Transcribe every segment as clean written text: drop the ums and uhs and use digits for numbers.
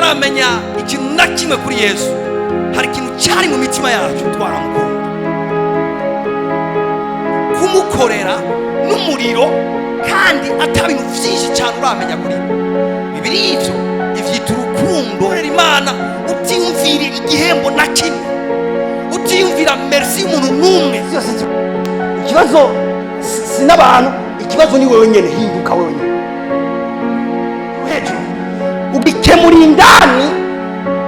tutaramenya ikintu na kimwe kuri Yesu, hari ikintu cyari mu mitima yacu twaramukunda. Kumukorera n'umuriro kandi atabintu byinshi cyane uramenya kuri Bibiri ivyo ivyita urukundo. Imana utiyumvira igihembo na kimwe, utiyumvira merci y'umuntu n'umwe. Ikibazo si n'abantu, ikibazo ni wewe nyene. Hinduka wewe nyene, ubikemura indani.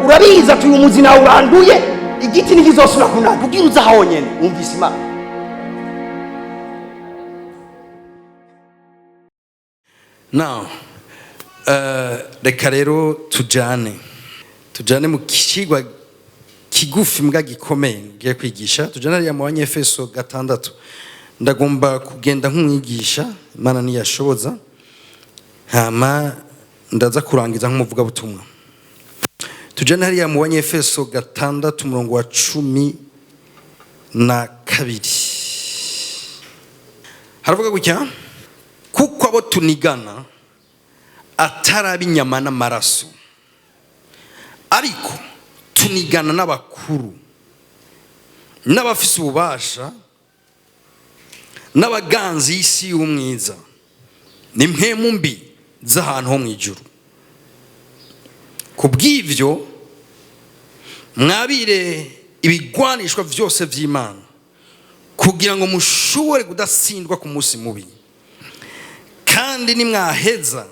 Urabiza ati uyu muzi nawe uranduye, igiti ntikizosubira kunaka. Ubwira uza aho nyene wumvise Imana. Now, reka rero tujane mu kigwa kigufi mbwa gikomeye ngiye kwigisha. Tujane ari mu Banyefeso 6. Ndagomba kugenda nk'umwigisha, Imana niyashoboza, hama ndaza kurangiza nk'umuvuga butumwa. Tujane hari mu Banyefeso 6 umurongo wa 12. Haravuga gutya: kuko abo tunigana atari inyama n'amaraso, ariko tunigana n'abakuru n'abafise ububasha n'abaganzi y'isi y'umwiza n'impwemu mbi z'ahantu ho mu ijuru. Kubw'ivyo mwabire ibigwanishwa vyose vy'Imana, kugira ngo mushobore kudatsindwa ku munsi mubi. Kandi nimwaheza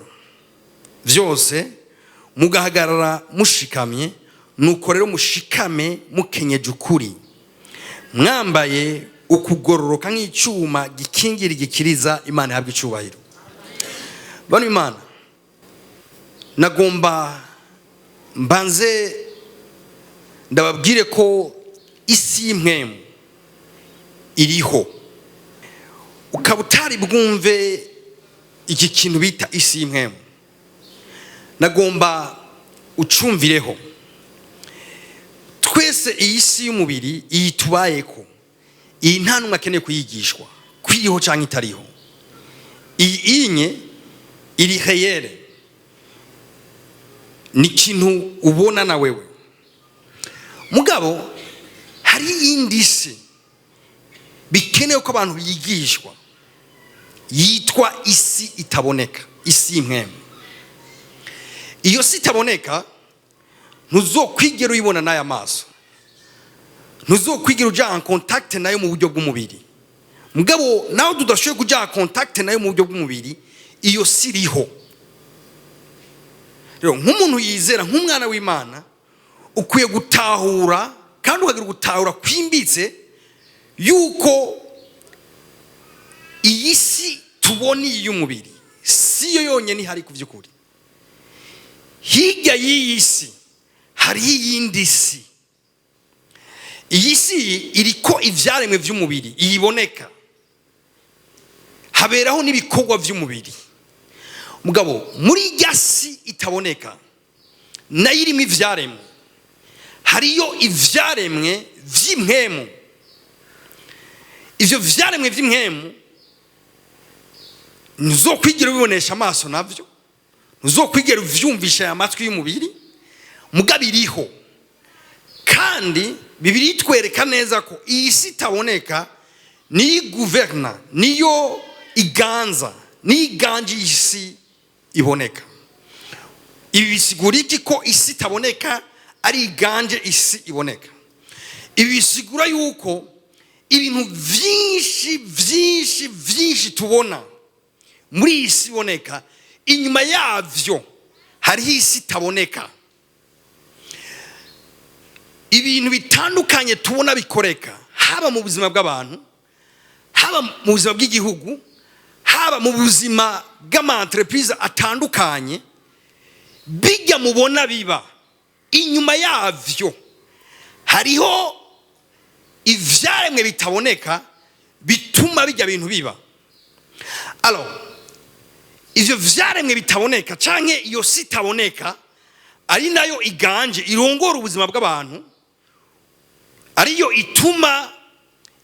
vyose mugahagarara mushikamye, nuko rero mushikame mukenyeje ukuri, mwambaye ukugororoka nk'icyuma gikingira igikiriza. Imana ihabwe icubahiro. Bano Imana, nagomba mbanze ndababwire ko isi y'imwemu iriho. Ukaba utari bwumve iki kintu bita isi y'imwemu, nagomba ucumvireho. Twese iyi si y'umubiri iyi tubayeko, iyi nta numwe akeneye kuyigishwa kwiriho cyangwa itariho. Iyi inye iri heyere, ni ikintu ubona na wewe. Mugabo hari iyindi si bikeneye ko abantu bigishwa, yitwa isi itaboneka, isi y'imwemu. Iyo si itaboneka ntuzokwigera uyibona n'aya maso, ntuzokwigera uja en contact nayo mu buryo bw'umubiri. Mugabo nawe tudashoboye kuja en contact nayo mu buryo bw'umubiri, iyo si iriho. Rero nk'umuntu yizera, nk'umwana w'Imana, ukwiye gutahura kandi ukagira gutahura kwimbitse yuko iyi si tubona y'umubiri si yo yonyine ihari ku by'ukuri. Hirya y'iyi si hari iyindi si. Iyi si iriko ivyaremwe vy'umubiri iyiboneka, haberaho n'ibikorwa vy'umubiri. Mugabo muri irya si itaboneka nayo irimo ivyaremwe, hariyo ivyaremwe vy'imwemu. Ivyo vyaremwe vy'imwemu ntuzokwigira ubibonesha amaso navyo, ntuzokwigira uvyumvisha amatwi y'umubiri, mugabo iriho. Kandi Bibiri itwereka neza ko iyi si itaboneka ni guverna, niyo iganza, ni iganje isi iboneka. Ibi bisigura iki ko isi itaboneka ari iganje isi iboneka? Ibi bisigura yuko ibintu vyinshi tubona muri iyi si iboneka, inyuma yavyo hariho isi itaboneka. Ibintu bitandukanye tubona bikoreka, haba mu buzima bw'abantu, haba mu buzima bw'igihugu, haba mu buzima bw'ama-entreprise atandukanye, bijya mubona biba, inyuma yavyo hariho ivyaremwe bitaboneka bituma bijya bintu biba. Alors, ivyo vyaremwe bitaboneka canke iyo si itaboneka ari nayo iganje irongora ubuzima bw'abantu, ariyo ituma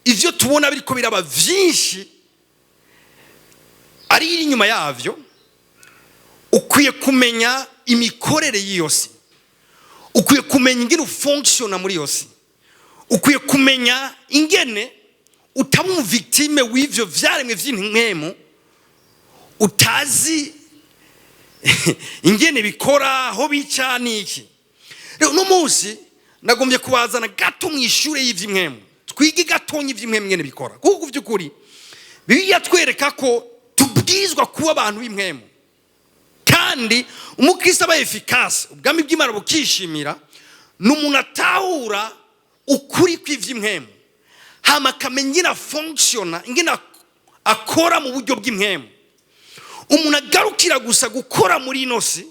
ivyo tubona biriko biraba vyinshi, ari inyuma yavyo. Ukwiye kumenya imikorere y'iyo si. ukwiye kumenya ingene ufunctiona muri yose, ukwiye kumenya ingene utamu victime w'ivyo vyaremwe vy'inkwemu, utazi ingene bikora aho bica niki. Rero no munsi nagombye kubazana gato mw'ishure y'ivy'inkwemu, twige gatonye ivy'inkwemu ingene bikora, kuko vy'ukuri Bibiliya twereka ko tubwirizwa kuba abantu b'inkwemu, kandi umukristo aba efficace, ubwami bw'Imana bukishimira n'umuntu atahura ukuri kw'ivy'inkwemu, hama akamenya ingene afunctiona, ingene akora mu buryo bw'inkwemu. Umuntu agarukira gusa gukora muri ino si,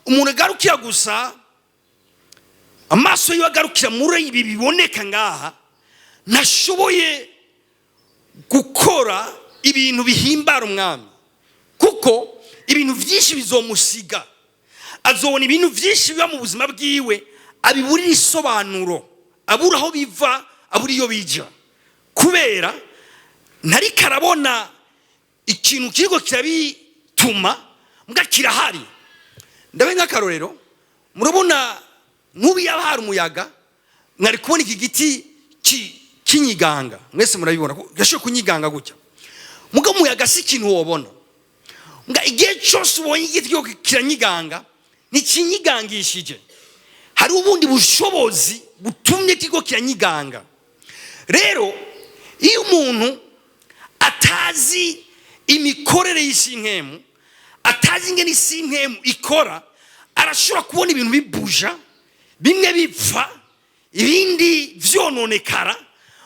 umuntu agarukira gusa amaso yiwe agarukira muri ibi biboneka ngaha, ntashoboye gukora ibintu bihimbara umwami, kuko ibintu vyinshi bizomusiga, azobona ibintu vyinshi biba mu buzima bwiwe abiburira isobanuro, abura aho biva, abura iyo bija, kubera ntariko arabona ikintu kiriko kirabituma mbwa kirahari. Ndabe nk'akarorero, murabona nk'ubu yaba hari umuyaga, mwari kubona iki giti kinyiganga, mwese murabibona ko gashoboye kunyiganga gutya, muga umuyaga si ikintu wobona. Nga igihe cyose ubonye igiti cyo kiranyiganga, ntikinyigangishije, hari ubundi bushobozi butumye kiko kiranyiganga. Rero iyo umuntu atazi imikorere y'isinkemu, atazi ingene isinkemu ikora, arashobora kubona ibintu bibuja, bimwe bipfa, ibindi vyononekara,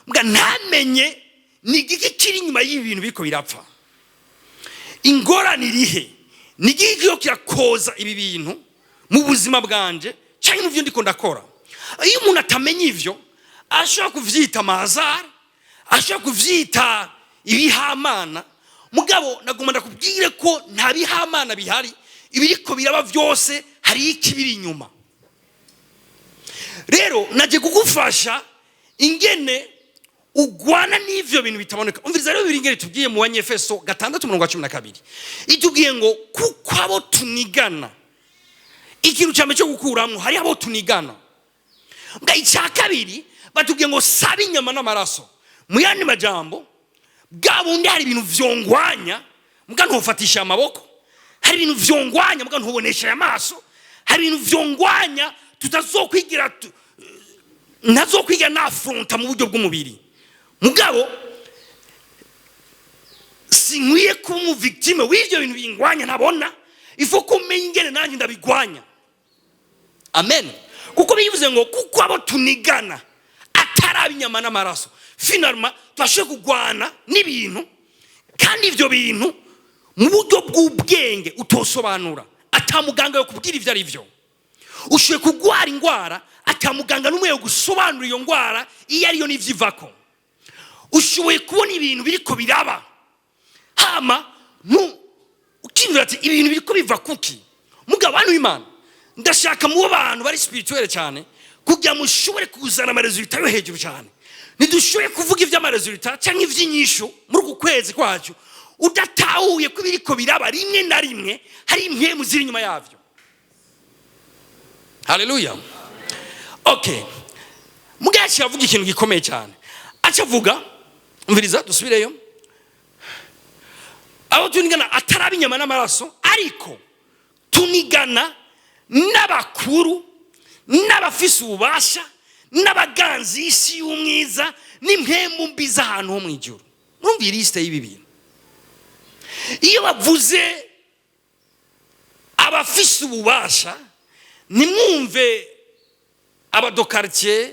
mbwa ntamenye ni igiki kiri inyuma y'ibi bintu biriko birapfa. Ingorane irihe? Ni igiki kiriko kirakoza ibi bintu mu buzima bwanje canke mu vyo ndiko ndakora. Iyo umuntu atamenye ivyo, ashobora kuvyita amahazara, ashobora kuvyita ibihamana. Mugabo nagomba ndakubwire ko nta bihamana bihari, ibiriko biraba vyose hari ikibiri inyuma. Rero naje kugufasha ingene ugwana n'ivyo bintu bitaboneka. Umviriza rero biringere tubwiye mu Banyefeso 6:12, itubwiye ngo kuko abo tunigana, ikintu cyame cyo gukuramwo hari abo tunigana. Mbwa icya kabiri batubwiye ngo sabi inyama n'amaraso, mu yandi majambo bwabundi hari ibintu vyongwanya, mbwa ntufatisha amaboko, hari ibintu vyongwanya mbwa ntubonesha amaso, hari ibintu vyongwanya tutazokwigira nazokwiga na affronta mu buryo bw'umubiri. Mugabo sinkwiye kuba umu victime w'ivyo bintu bingwanya ntabona, ifo kumenya ingene nanjye ndabigwanya. Amen. Kuko bivuze ngo kuko abo tunigana atarabi inyama n'amaraso, finalement twashe kugwana n'ibintu, kandi ivyo bintu mu buryo bw'ubwenge utosobanura, atamuganga yo kubwira ivyo ari vyo. Ushoye kugwara ingwara atamuganga n'umwe yo gusobanura iyo ngwara iyo ariyo n'ivyivako. Ushoboye kubona ibintu biriko biraba, hama ukimvira ati ibintu biriko biva kuki. Mugabo abantu Imana ndashaka mu bantu bari spirituel cyane kugira mushobore kuzana amaresultat yo hejuru cyane. Nidushoboye kuvuga ivy'amaresultat cyangwa ivy'inyisho muri uku kwezi kwacu udatahuye ko biriko biraba rimwe na rimwe hari impemu ziri inyuma yavyo. Hallelujah. Okay. Mugashi avuga ikintu gikomeye cyane. Acavuga, umviriza dusubireyo. Abo tunigana atarabi inyama n'amaraso, ariko tunigana n'abakuru, n'abafise ububasha, n'abaganzi isi y'umwiza, n'impemu mbi z'ahantu ho mw'ijuru. Mwumvira liste y'ibi bintu. Iyo bavuze abafise ububasha, nimwumve abadokartier,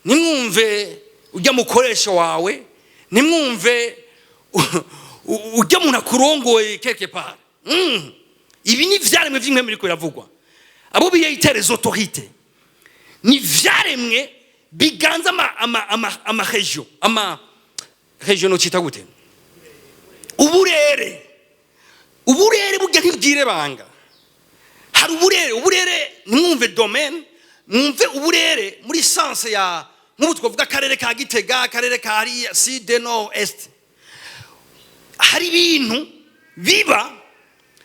nimwumve ujya mukoresha wawe, nimwumve ujya muntu akurongoye quelque part. Ibi ni vyaremwe vy'inkwe biriko biravugwa. Abo biyita les autorités. Ni vyaremwe biganza ama region, region ocita gute? Uburere burya ntibwire banga. Hari uburere nimwumve domaine, mwumve uburere muri sense ya nk'ubu twavuga akarere ka Gitega, akarere ka hariya sud nord est. Hari ibintu biba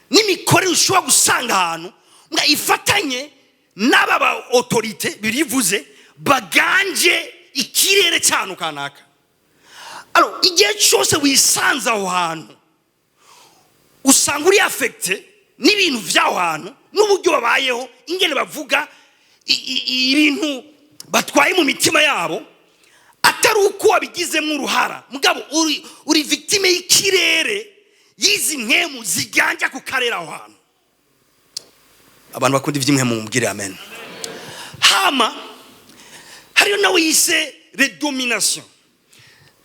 n'imikorere ushobora gusanga ahantu nga ifatanye n'aba autorite birivuze baganje ikirere cyane kanaka. Alors igihe cyose wisanza aho hantu usanga uri affecté n'ibintu by'aho hantu n'uburyo babayeho, ingene bavuga ibintu batwaye mu mitima yabo, atari uko wabigizemo uruhara, mugabo uri victime y'ikirere yizi mwemu ziganja ku karera aho hantu. Abantu bakunda ivy'imwemu mubwire amen. Hama hariyo nawe yise redomination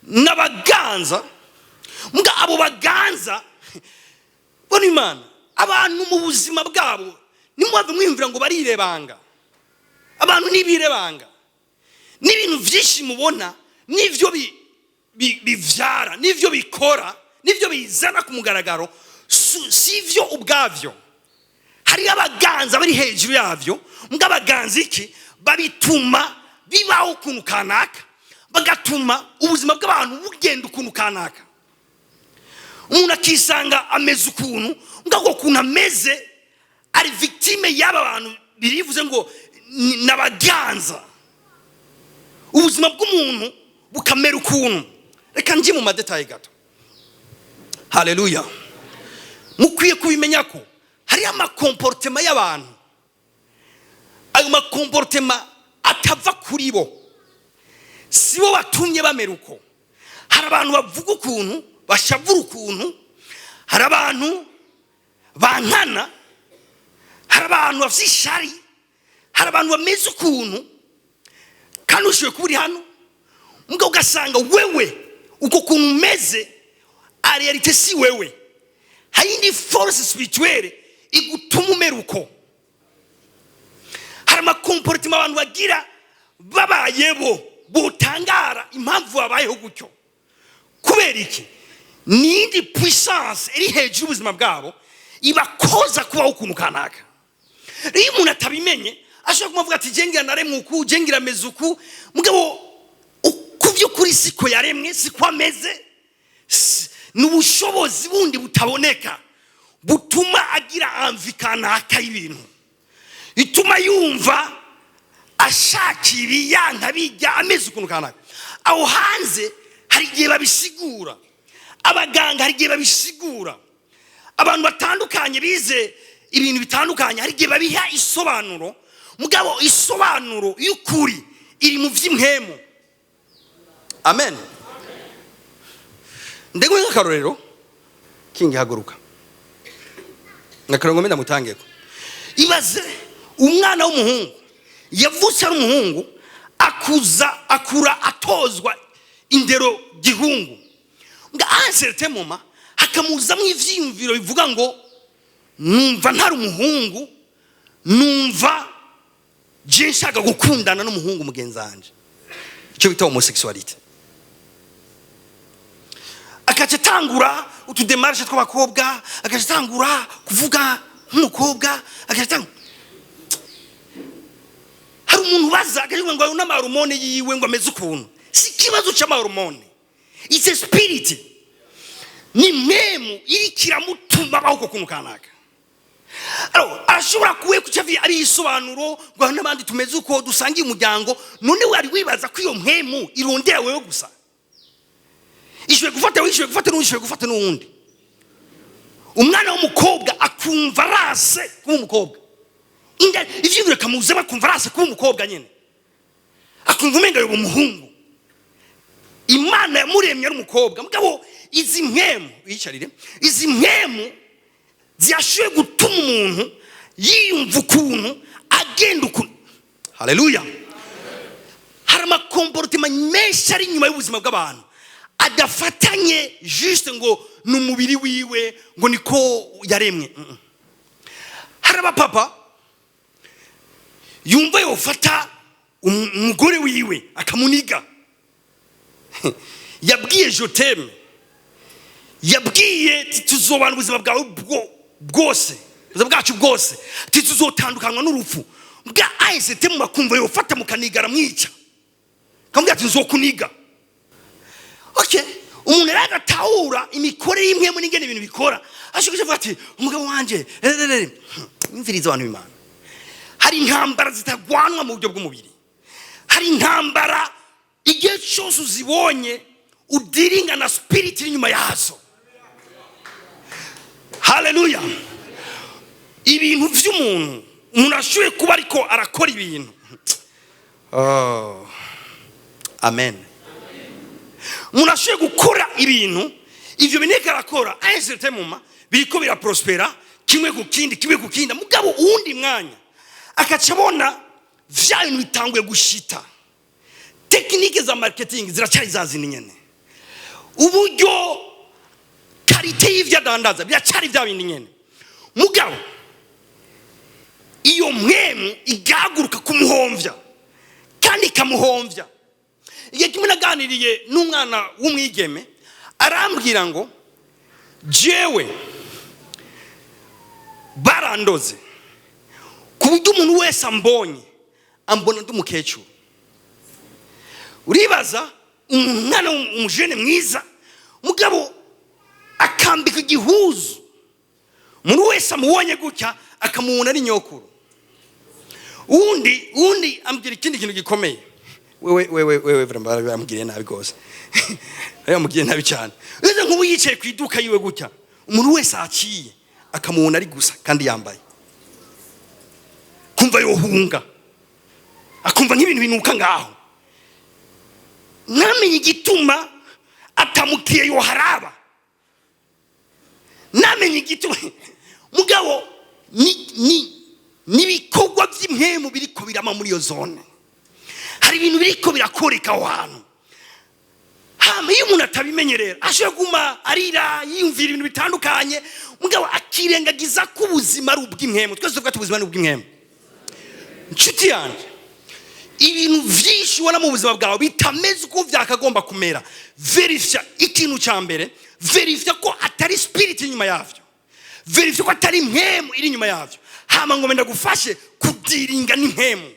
n'abaganza, muga abo baganza bona Imana abantu mu buzima bwabo nimwave mwimvira ngo barirebanga. Abantu nibirebanga n'ibintu vyinshi mubona nivyo bivyara, nivyo bikora, nivyo bizana ku mugaragaro, sivyo ubwavyo. Hari abaganza bari hejuru yavyo, muga abaganza iki babituma bibaho ukuntu kanaka, bagatuma ubuzima bw'abantu bugenda ukuntu kanaka. Umuntu akisanga ameze ukuntu, muga ukuntu ameze ari victime y'aba bantu birivuze ngo n'abaganza. Ubuzima bw'umuntu bukamera ukuntu. Reka nje mu madetaye gato. Haleluya. Mukwiye kubimenya ko hari amakomportema y'abantu, ayo makomportema atava kuri bo, sibo batumye bamera uko. Hari abantu bavuga ukuntu, bashavura ukuntu, hari abantu bankana, hari abantu bafishari, hari abantu bameze ukuntu, kandi ushoboye kuba uri hano muga ugasanga wewe uko kuntu umeze a realite si wewe. Hayindi force spirituelle igutuma umera uko. Hari amakomportema abantu bagira babayebo botangara impamvu babayeho gutyo. Kubera iki? Nindi puissance iri hejuru ubuzima bwabo ibakoza kubaho ukuntu kanaka. Iyo umuntu atabimenye ashobora kuvuga ati jengira naremwe uku, jengira meze uku, mugabo ukuvyo kuri siko yaremwe, siko ameze, n'ubushobozi bundi butaboneka butuma agira amvikana akayibintu, ituma yumva ashakira yanka bijya ameze ukuntu kanaka. Aho hanze hari igihe babisigura, abaganga hari igihe babisigura, abantu batandukanye bize ibintu bitandukanye hari igihe babiha isobanuro, mugabo isobanuro y'ukuri iri mu vy'imhemu. Amen. Ndego y'akarorero kingi haguruka nakarongo menda mutangeko. Ibaze umwana w'umuhungu yavutse ari umuhungu, akura atozwa indero gihungu, nga anserete moma hakamuza mu ivyiyumviro bivuga ngo numva ntari umuhungu, numva je nshaka gukundana n'umuhungu mugenzanje, icyo bita homosexuality. Akacetangura utudemarche tw'abakobwa, akacetangura kuvuga nk'umukobwa, akacetangura hari umuntu baza akavuga ngo n'amahormone yiwe ngo ameze ukuntu. Si kibazo cy'amahormone, it's a spirit, ni memu iri kiramutuma baho ukuntu kanaka. Alors ashobora kuwe kucyavi ari isobanuro ngo n'abandi tumeze uko dusangiye umuryango, none wari wibaza ko iyo mpemu irondera wewe gusa. Ishwe gufata n'uwundi. Umwana w'umukobwa akumva rase kuba umukobwa, inda ivyo biramuza bakumva rase kuba umukobwa nyene, akumva umenga yo umuhungu. Imana yamuremye ari umukobwa, mugabo izi mpemu yicarire, izi mpemu ziyashoye gutuma umuntu yiyumva ukuntu agenda ukuntu. Haleluya. Hari amakomportema menshi ari inyuma y'ubuzima bw'abantu adafatanye juste ngo n'umubiri wiwe ngo niko yaremwe. Hari abapapa yumva yofata umugore wiwe akamuniga, yabwiye je t'aime, yabwiye tuzobana ubuzima bwawe bwose, ubuzima bwacu bwose, tuzotandukanywa n'urupfu. Mbwa ahise mu makumva yofata mukanigara mwica, kamubwira ati nzokuniga. Okay, umuntu agatahura imikorere y'imwe muri ngene ibintu bikora, ashobora kuvuga ati umugabo wanje imviriza abantu b'Imana. hari intambara zitagwanwa mu buryo bw'umubiri. Hari intambara igihe cyose uzibonye udiringa na spirit inyuma yazo. Haleluya. Ibintu vy'umuntu umuntu ashoboye kuba ariko arakora ibintu. Amen. Umuntu ashoboye gukora ibintu ivyo bineka arakora a un certain moment biriko biraprospera kimwe ku kindi mugabo uwundi mwanya akacabona vya bintu bitanguye gushita. Technique za marketing ziracyari zazindi nyene. Uburyo karite y'ivya dandaza biracyari vya bindi nyene. Mugabo iyo mwemu igaguruka kumuhomvya kandi kamuhomvya. Igihe kimwe naganiriye n'umwana w'umwigeme arambwira ngo jewe barandoze ku buryo umuntu wese ambonye ambona ndi umukecuru. Uribaza umwana umujene mwiza mugabo akambika igihuzu, umuntu wese amubonye gutya akamubona ari nyokuru. Undi ambwira ikindi kintu gikomeye. Wewe bamugiriye nabi gose. Yamugiriye nabi cyane. Uze nkubu yicaye ku iduka yiwe gutya, umuntu wese aciye akamubona ari gusa kandi yambaye. Kumva yohunga. Akumva nk'ibintu binuka ngaho. Namenye igituma atamukiye yoharaba. Namenye igituma mugabo ni bikogwa by'impemu biriko birama muri yo zone. Hari ibintu biriko birakoreka aho hantu. Hama iyo umuntu atabimenyerera ashobora guma arira yiyumvira ibintu bitandukanye mugabo akirengagiza ko ubuzima ari ubw'impemu. Twese tuvuga ubuzima ni ubw'impemu. Nshuti yanjye, ibintu vyinshi ubona mu buzima bwawe bitameze uko vyakagomba kumera, verifya ikintu cya mbere, verifya ko atari spirit inyuma yavyo, verifya ko atari impemu iri inyuma yavyo. Hama ngomba ndagufashe kudiringa n'impemu,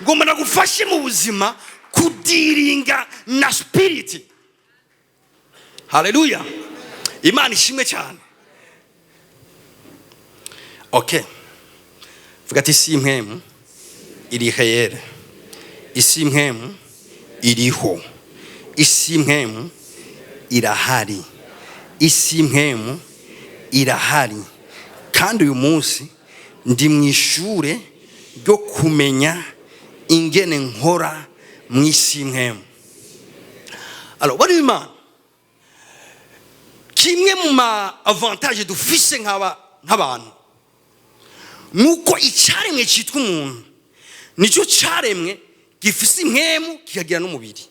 ngomba ndagufashe mu buzima kudiringa na spirit. Haleluya. Imana ishimwe cyane. Okay, vuga ati si impemu iri hayere, isi impemu iriho, isi impemu irahari, isi impemu irahari. Kandi uyu munsi ndi mwishure ryo kumenya ingene nkora mw'isi impemu. Alors bari Imana, kimwe mu ma avantage dufise nk'abantu nuko icyaremwe cyitwa umuntu nicyo cyaremwe gifise impemu kikagira n'umubiri.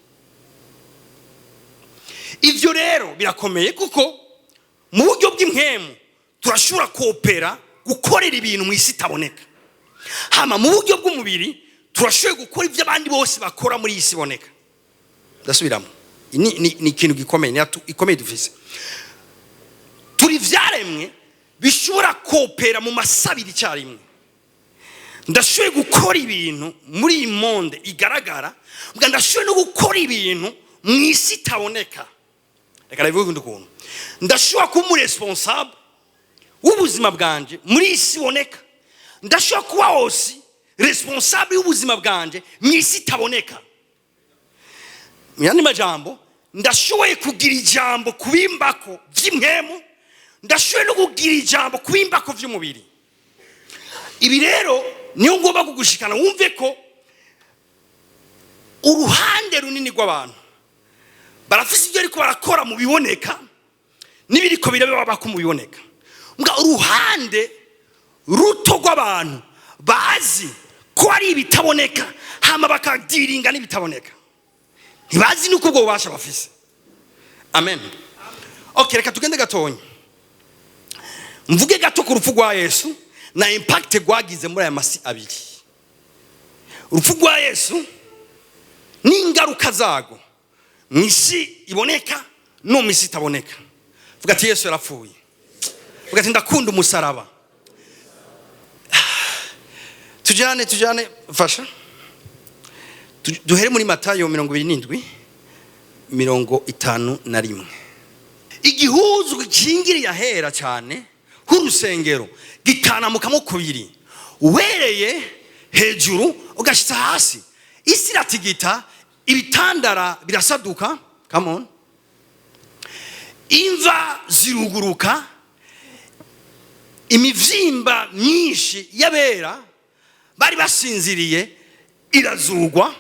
Ivyo rero birakomeye kuko mu buryo bw'impemu turashobora koopera gukorera ibintu mu isi itaboneka. Hama mu buryo bw'umubiri turashoboye gukora ibyo abandi bose bakora muri isi iboneka. Ndasubiramo, ni ikintu gikomeye, ikomeye dufise. Turi vyaremwe bishobora koopera mu masabiri cyarimwe. Ndashoboye gukora ibintu muri iyi monde igaragara, mbwa ndashoboye no gukora ibintu mu isi itaboneka. Reka ndabivuga ukuntu. Ndashobora kuba umu responsable w'ubuzima bwanje muri isi iboneka. Ndashobora kuba hose responsable y'ubuzima bwanje mu isi itaboneka. Mu yandi majambo, ndashoboye kugira ijambo kubimbako by'impemu, ndashoboye no kugira ijambo kubimbako by'umubiri. Ibi rero niyo ngomba kugushikana wumve ko uruhande runini rw'abantu barafise ibyo ariko barakora mu biboneka n'ibiriko biraba ko mu biboneka. Mbwa uruhande ruto rw'abantu bazi ko ari ibitaboneka hama bakadiringa n'ibitaboneka. Ntibazi nuko ubwo bubasha bafise. Amen. Okay, reka tugende gatonya. Mvuge gato ku rupfu rwa Yesu na impact rwagize muri aya masi abiri. Urupfu rwa Yesu ni ingaruka zago mw'isi iboneka no mw'isi itaboneka. Vuga ati Yesu yarapfuye. Vuga ati ndakunda umusaraba. Tujane fasha. Duhere muri Matayo 27:51. Igihuzu kingiri yahera cyane h'urusengero gikanamuka mu kubiri. Uhereye hejuru ugashitsa hasi, isi iratigita, ibitandara birasaduka, come on, imva ziruguruka, imivyimba myinshi y'abera bari basinziriye irazugwa,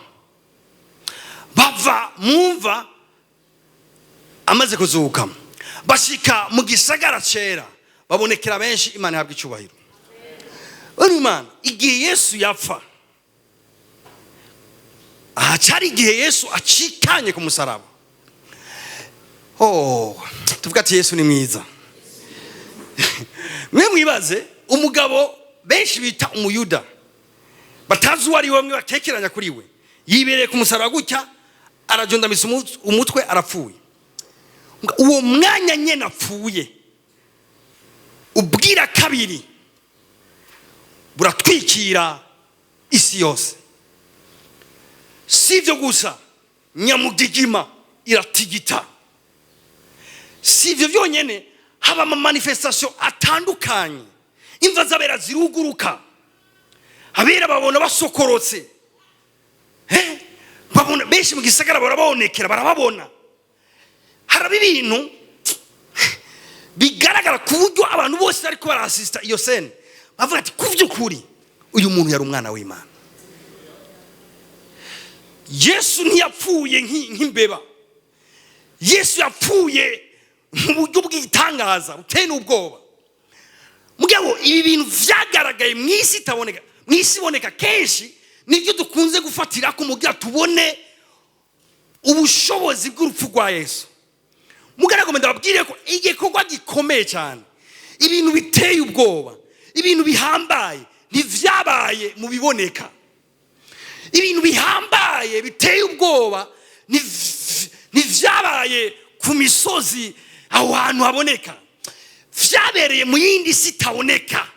bava mumva amaze kuzuka bashika mu gisagara cera, babonekera benshi. Imana yabwa icubahiro. Imana igihe Yesu yapfa, ahacari igihe Yesu acikanye ku musaraba. Tuvuga ati Yesu ni mwiza. Mwe mwibaze umugabo benshi bita umuyuda, batazi uwo ari we, mwe batekeranya kuri we, yibereye ku musaraba gutya, arajondamisa umutwe, arapfuye. Uwo mwanya nyene apfuye, ubwira kabiri buratwikira isi yose. Sivyo gusa, nyamugigima iratigita. Sivyo vyonyene, haba ama manifestation atandukanye, imva z'abera ziruguruka, abera babona basokorotse, babona benshi mu gisagara barabonekera, barababona. Haraba ibintu bigaragara ku buryo abantu bose ariko barasista iyo scene, bavuga ati kuvyukuri uyu muntu yari umwana w'Imana. Yesu ntiyapfuye nk'imbeba, Yesu yapfuye mu buryo bw'itangaza buteye n'ubwoba. Mugabo ibi bintu vyagaragaye mw'isi itaboneka, mw'isi iboneka kenshi, nibyo dukunze gufatira ko mugira tubone ubushobozi bw'urupfu rwa Yesu. Mugarago ndababwire ko igikorwa gikomeye cyane, ibintu biteye ubwoba, ibintu bihambaye ntivyabaye mu biboneka. Ibintu bihambaye biteye ubwoba ntivyabaye ku misozi aho hantu haboneka, vyabereye mu yindi si itaboneka.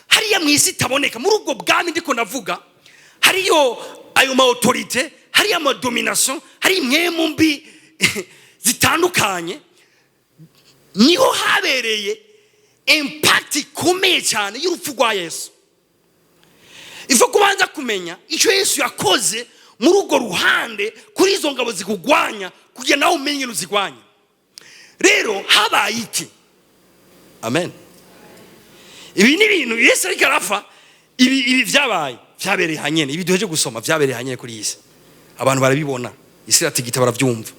Hariya mu isi itaboneka, muri ubwo bwami ndiko navuga, hariyo ayo ma autorite, hariyo ama domination, hari mwemu mbi zitandukanye, niho habereye impact ikomeye cyane y'urupfu rwa Yesu. Ifo kubanza kumenya icyo Yesu yakoze muri urwo ruhande kuri izo ngabo zikugwanya, kugira nawe umenye n'uzigwanya. Rero habaye iki? Amen. Ibi ni ibintu Yesu ariko arafa, ibi vyabereye hanyene, ibi duheje gusoma vyabereye hanyene kuri isi. Abantu barabibona, isi iratigita, baravyumva,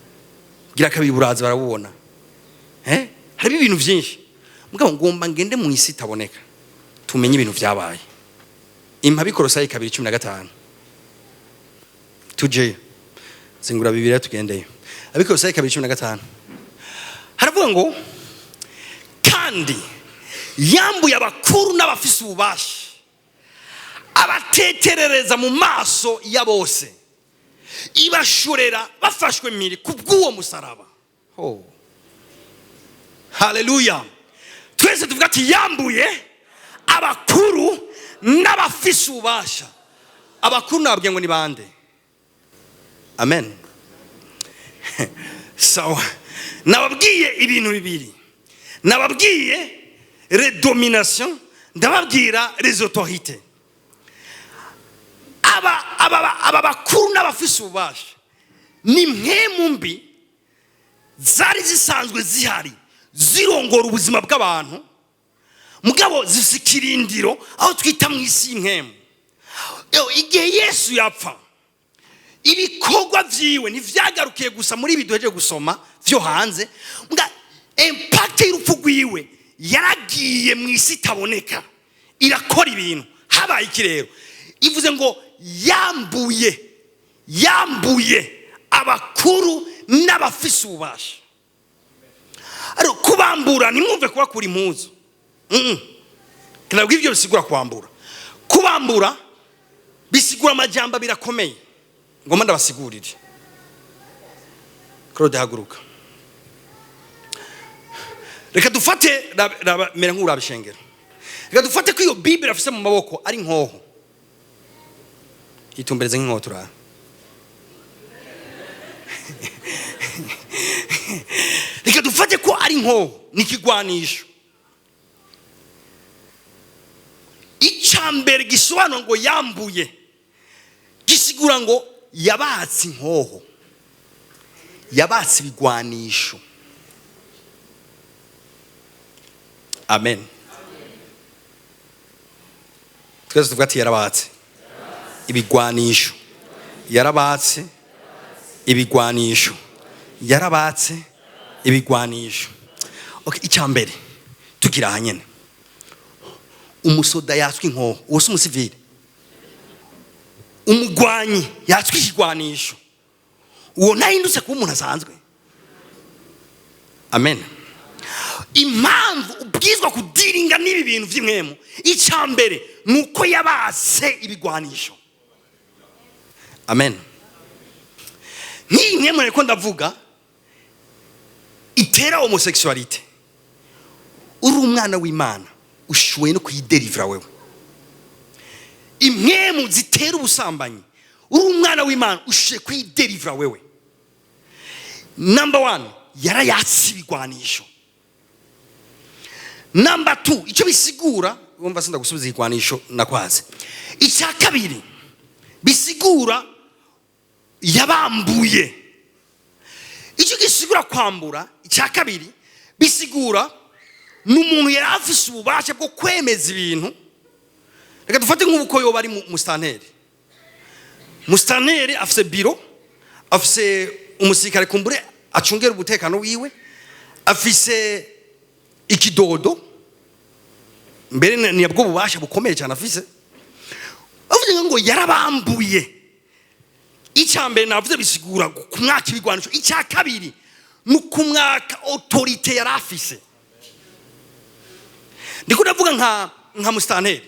gira kabiri buraza barabubona. Hari ibintu byinshi. Mugabo ngomba ngende mu isi itaboneka, tumenye ibintu vyabaye. Impabikorosayi 2:15 tuje zingura Bibiliya tugendeye. Abikorosayi 2:15 haravuga ngo, kandi yambuye abakuru n'abafise ububasha, abateterereza mu maso ya bose, ibashorera bafashwe miri kubw'uwo musaraba. Haleluya. Twese tuvuga ati yambuye abakuru n'abafise ububasha. Abakuru nababwiye ngo ni bande? Amen. Sawa. Nababwiye ibintu bibiri. Nababwiye redomination, ndababwira les autorités. Aba bakuru n'abafise ububasha ni mpemu mbi zari zisanzwe zihari, zirongora ubuzima bw'abantu, mugabo zisikirindiro aho twita mu isi impemu. Igihe Yesu yapfa, ibikorwa vyiwe ntivyagarukiye gusa muri biduheje gusoma vyo hanze, mga impact y'urupfu rwiwe yaragiye mu isi itaboneka, irakora ibintu. Habaye iki rero? Ivuze ngo yambuye abakuru n'abafise ububasha. Ari kubambura, nimwumve kuba kuri impuzu. Kinabwo ivyo bisigura kwambura. Kubambura bisigura amajambo birakomeye. Ngoma ndabasigurire. Claude haguruka. Reka dufate mera nk'urabishengera. Reka dufate ko iyo Bible afise mu maboko ari nkoho. Itumbereze nk'inkoho turara. Reka dufate ko ari nkoho, nikigwanisho. icambere gisobanura ngo yambuye gisigura ngo yabatse inkoho, yabatse ibigwanisho. Amen. Twese tuvuga ati yarabatse ibigwanisho, yarabatse ibigwanisho, yarabatse ibigwanisho. Okay, icambere tugira hanyene umusoda yatswe inkoho, uwo si umusivile. Umugwanyi yatswe ikigwanisho, uwo ntahindutse kuba umuntu asanzwe. Amen. Impamvu ubwizwa kudiringa n'ibi bintu vy'imwemu, icambere nuko yabase ibigwanisho. Amen. Nk'iyi mwemu ariko ndavuga itera homosexualité, uri umwana w'Imana ushoboye no kuyiderivra wewe. Imwemu zitera ubusambanyi, uri umwana w'Imana ushoboye kuyiderivra wewe. Number 1, yarayatse ibigwanisho. Number 2, icyo bisigura, wumva sinda gusubiza igwanisho nakwaze. Icya kabiri bisigura yabambuye. Icyo gisigura kwambura, icya kabiri bisigura n'umuntu yari afise ububasha bwo kwemeza ibintu. Reka dufate nk'uko yoba ari mustanteri. Mustanteri afise biro, afise umusirikare kumbure acungera ubutekano wiwe, afise ikidodo, mbere ni bwo bubasha bukomeye cyane afise. Bavuze ngo yarabambuye. Icambere navuze bisigura kumwaka ibigwanisho. Icya kabiri nukumwaka autorite yari afise. Ndiko ndavuga nka mustanteri,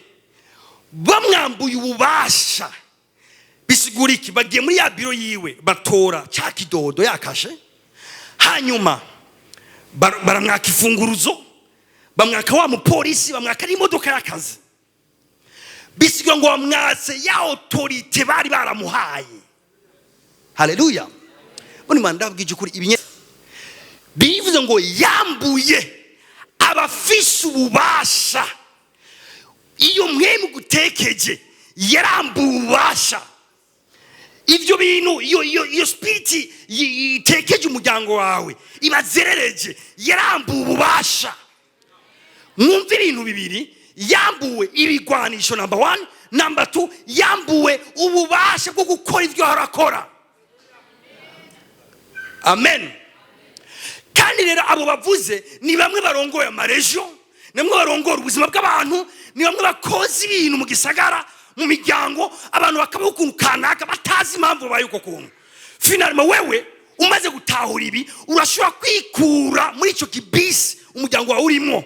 bamwambuye ububasha bisigura iki? Bagiye muri ya biro yiwe batora cya kidodo yakashe, hanyuma baramwaka ifunguruzo, bamwaka wa mupolisi, bamwaka n'imodoka y'akazi. Bisigura ngo bamwatse ya autorite bari baramuhaye. Haleluya. Boni mandabwije kuri ibinye bivuze ngo yambuye abafise ububasha. Iyo mwemu gutekeje yarambuye ububasha. Ivyo bintu iyo spirit itekeje umuryango wawe ibazerereje, yarambuye ububasha. Mwumva ibintu bibiri, yambuwe ibigwanisho number 1, number 2 yambuwe ububasha bwo gukora ivyo harakora. Amen. Kandi rero abo bavuze ni bamwe barongoye amarejo, namwe barongora ubuzima bw'abantu, ni bamwe bakoze ibintu mu gisagara, mu miryango, abantu bakabukunkanaka batazi impamvu bayuko kuntu. Finalement wewe umaze gutahura ibi, urashobora kwikura muri ico kibisi umuryango wawe urimo.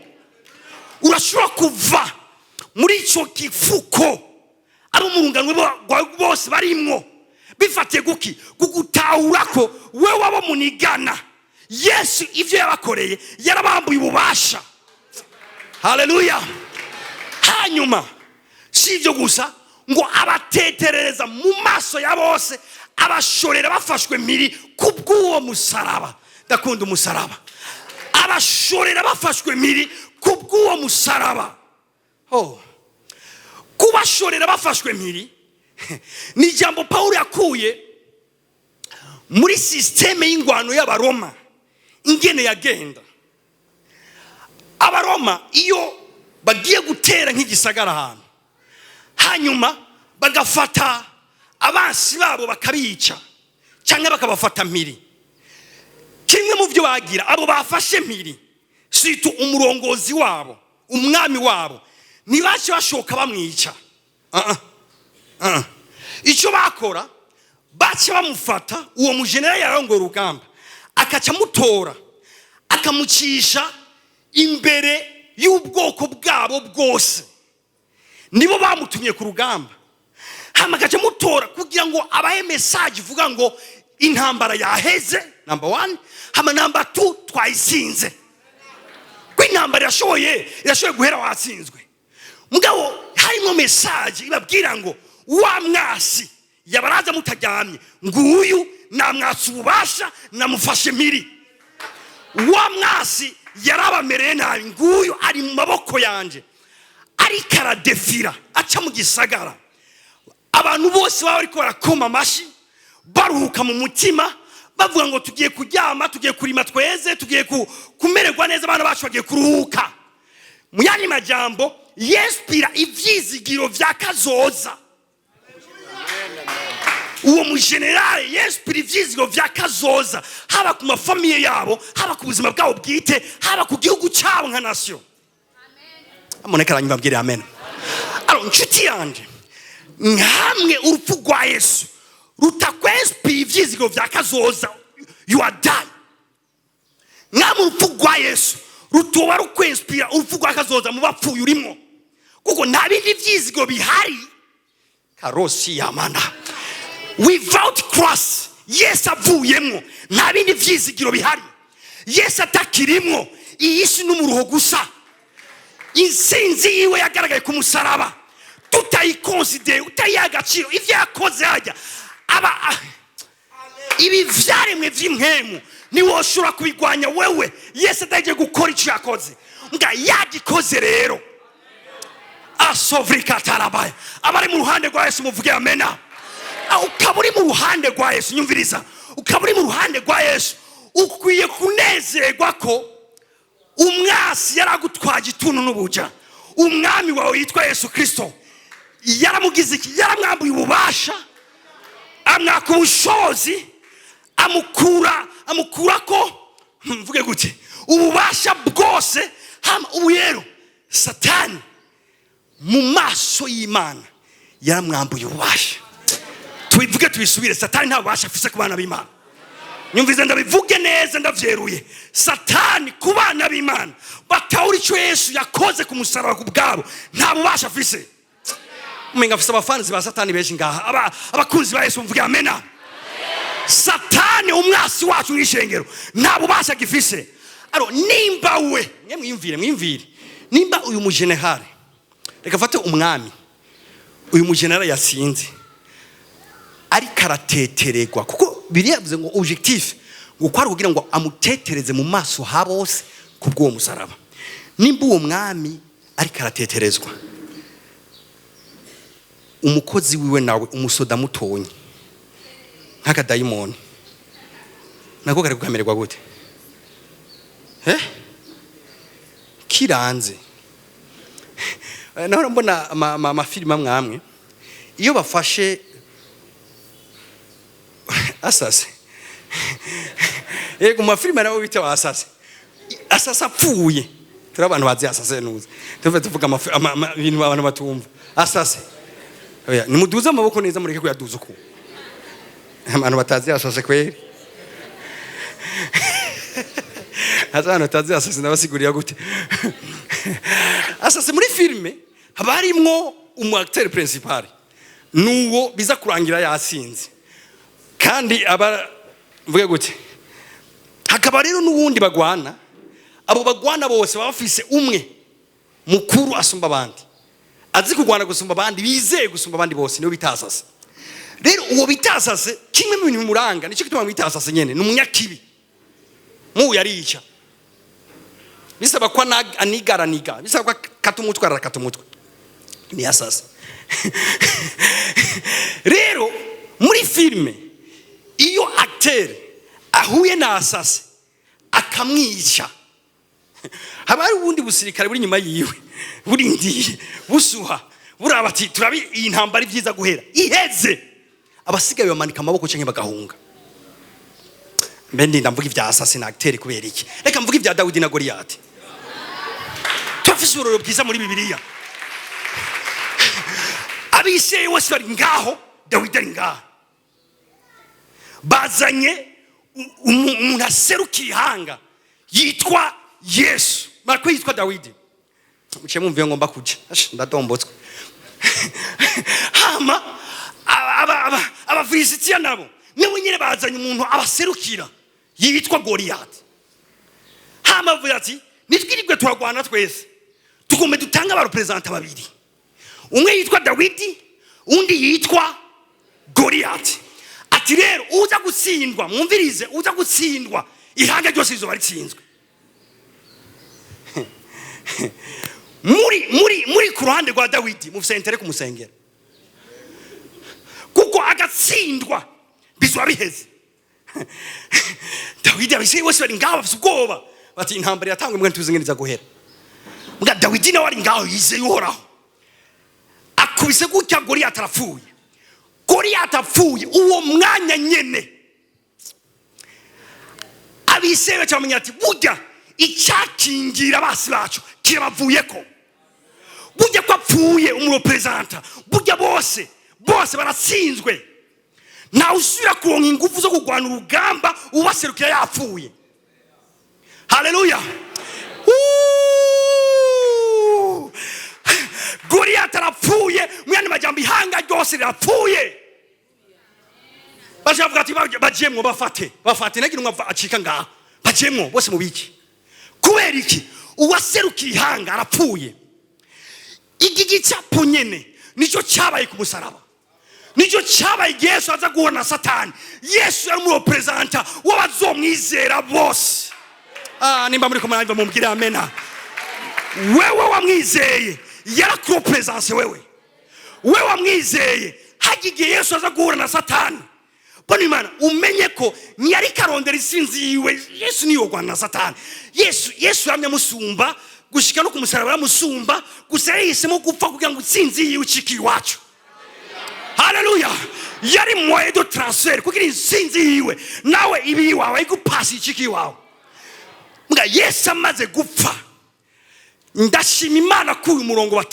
Urashobora kuva muri ico kifuko abo mu rungano bose barimwo. Bifatiye guki? Kugutahura ko wewe abo munigana Yesu ivyo yabakoreye yarabambuye ububasha. Haleluya. Hanyuma sivyo gusa ngo abateterereza mu maso ya bose, abashorera bafashwe miri kubw'uwo musaraba. Ndakunda umusaraba. Abashorera bafashwe miri kubw'uwo musaraba. Kubashorera bafashwe miri ni jambo Paulo yakuye muri systeme y'ingwano y'Abaroma ingene yagenda. Abaroma iyo bagiye gutera nk'igisagara ahantu, hanyuma bagafata abansi babo bakabica cyangwa bakabafata mpiri, kimwe mu byo bagira abo bafashe mpiri situ umurongozi wabo, umwami wabo, nibaje bashoka bamwica. Icyo bakora bace bamufata uwo mujenerali yarongora urugamba, akaca mutora akamucisha imbere y'ubwoko bwabo bwose. Nibo bamutumye ku rugamba, hama akaca mutora kugira ngo abahe message ivuga ngo intambara yaheze, number 1, hama number 2 twayisinze. Ko intambara irashoboye guhera watsinzwe, mugabo harimo message ibabwira ngo wa mwasi yabaraza mutajyamye, nguyu namwatse ububasha namufashe miri. Wa mwasi yarabamereye nabi, nguyu ari mu maboko yanje. ariko aradefira aca mu gisagara, abantu bose baba bariko barakoma amashi baruhuka mu mutima bavuga ngo tugiye kuryama, tugiye kurima tweze, tugiye kumererwa neza, abana bacu bagiye kuruhuka. Mu yandi majambo yespira ivyizigiro vya kazoza. Uwo mu generale yespira ivyizigiro vya kazoza, haba ku mafamiye yabo, haba ku buzima bwabo bwite, haba ku gihugu cyabo nka nation. Amoneka ranyuma mbwire amen. Alors nshuti yanje, nkamwe urupfu rwa Yesu rutakwespira ivyizigiro vya kazoza, you are dying. Nkamwe urupfu rwa Yesu rutoba rukwespira urupfu rwa kazoza mu bapfuye urimo, kuko nta bindi vyizigiro bihari. Karosi yamana, without cross Yesu avuyemwo nta bindi vyizigiro bihari. Yesu atakirimwo iyi si n'umuruho gusa. Insinzi yiwe yagaragaye ku musaraba, tutayikonsidere, utayagaciro ivyo yakoze hajya aba ibi vyaremwe vy'impwemu niwoshobora kubigwanya wewe. Yesu ataje gukora icyo yakoze, nga yagikoze rero asovrika tarabaya. Abari mu ruhande rwa Yesu muvuge amena. Ukaburi mu ruhande rwa Yesu, nyumviriza, ukaburi mu ruhande rwa Yesu ukwiye kunezerwa ko umwasi yaragutwaje ituntu n'ubuja. Umwami wawe yitwa Yesu Kristo yaramugize iki? Yaramwambuye ububasha, amwaka ubushobozi, amukura ko mvuge gute ububasha bwose. Ubu rero Satani mu maso y'Imana yaramwambuye ububasha. Tubivuge tubisubire, Satani nta bubasha afise ku bana b'Imana. Nyumvize ndabivuge neza ndavyeruye, Satani ku bana b'Imana batawuri icyo Yesu yakoze ku musaraba ku bwabo nta bubasha afise. Umenga afise abafanzi ba Satani benshi ngaha, abakunzi ba Yesu mvuge amena. Satani umwasi wacu mw'ishengero nta bubasha gifise. Aro nimba we mwimvire nimba uyu mujenerale, reka fate umwami, uyu mujenerale yasinze ari karateteregwa, kuko biriyavuze ngo objectif ngo kwari kugira ngo amutetereze mu maso ha bose kubwo musaraba. Nimba uwo mwami ari karateterezwa, umukozi wiwe nawe umusoda mutonyi nk'aka dayimoni nako kari kukamererwa gute? Kiranze. Naho mbona amafilime amwe iyo bafashe asase yego mafilime nawe bita asase apfuye, turi abantu bazi asase nuze tuvuga ibintu abantu batumva asase. Oya nimuduze amaboko neza mureke kuyaduza uko abantu batazi asase kweri. Azana batazi asase nabasiguriya gute? Asase muri filime haba harimwo umu acteur principal nuwo biza kurangira yasinze, kandi aba mvuge gute, hakaba rero n'uwundi bagwana. Abo bagwana bose baba bafise umwe mukuru asumba abandi, azi kugwana gusumba abandi, bizeye gusumba abandi bose, niyo bitasase. Rero uwo bitasase kimwe mu bintu bimuranga, nicyo kituma bitasase nyene n'umunyakibi mu yarica. Bisaba kwa anigaraniga, bisaba kwa katumutwe arakatumutwe ni asase. Rero muri filme iyo acteur ahuye na asase akamwica, haba ari ubundi busirikare buri nyuma yiwe burindiye busuha buraba ati turabi iyi ntambara ivyiza guhera iheze, abasigaye bamanika amaboko canke bagahunga. Mbendi ndamvuga ivya asase na acteur kubera iki? Reka mvuga ivya Dawidi na Goliyati. Tufise uroro bwiza muri Bibiliya. Abiseye wose bari ngaho, Dawidi ari ngaho. Bazanye umuntu aserukiye ihanga yitwa Yesu, mariko yitwa Dawidi. Muce mumviye ngomba kuja ndatombotswe. Hama Abafilisitiya nabo niwe nyine bazanye umuntu abaserukira yitwa Goliyati. Hama avuga ati nitwirirwe turagwana twese, tugume dutanga abarepresenta babiri, umwe yitwa Dawidi undi yitwa Goliyati. Ati rero uza gutsindwa, mwumvirize, uza gutsindwa ihanga ryose rizoba ritsinzwe. muri ku ruhande rwa Dawidi mufise intere kumusengera kuko agatsindwa bizwa biheze. Dawidi abise bose bari ngaho bafise ubwoba bati intambara yatangwe mwe ntuzingeniza guhera. Muga Dawidi nawe ari ngaho yize yuhoraho akubise gutya Goliyati arapfuye. Goliyati apfuye uwo mwanya nyene abise bacamenya ati burya icyakingira basi bacu kirabavuyeko. Burya ko apfuye umurepresenta burya bose baratsinzwe. Na usubira kuronka ingufu zo kugwana urugamba ubaserukira yapfuye. Haleluya. Goliyati arapfuye mwene majambo ihanga ryose rirapfuye. Bajavuga ati bajemwo bafate nagira umva acika ngaho bajemwo bose mubiki. Kubera iki uwaserukiye ihanga arapfuye. Igigi cyapo nyene nico cyabaye ku musaraba. Nico cyabaye Yesu aza guhura na Satani. Yesu yari mu representa w'abazomwizera bose. Nimba muri komanda mumbwira amena. Wewe wamwizeye yara ku presence wewe wamwizeye hagiye Yesu aza guhura na Satani. Bani mana umenye ko ntiyari karondera isinzi yiwe. Yesu niyo gwana na Satani. Yesu yamye musumba gushika no ku musaraba yamusumba gusa yahisemo gupfa kugira ngo isinzi yiwe ciki iwacu. Haleluya. Yari moyen de transfer kugira isinzi yiwe nawe ibi wawe igupasi ciki wawe. Muga Yesu amaze gupfa ndashima Imana ko uyu murongo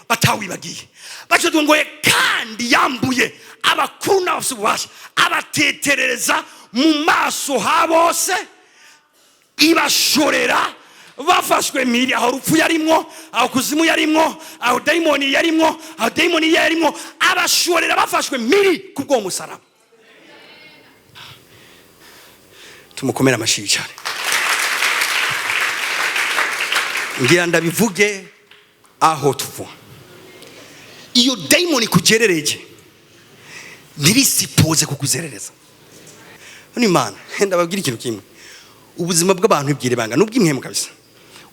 batawibagiye. Bacho ngo kandi yambuye abakuru n'abasubasha abateterereza mu maso habose ibashorera bafashwe miri aho rupfu yarimwo aho kuzimu yarimwo aho daimoni yarimwo abashorera bafashwe miri kubwo musaraba. Tumukomera amashyi cyane. Ngira ndabivuge aho tuvo iyo daimoni kugerereje ntirisipoze kukuzerereza. Ni Imana ndababwira ikintu kimwe ubuzima bw'abantu bwire banga n'ubw'imwemu kabisa.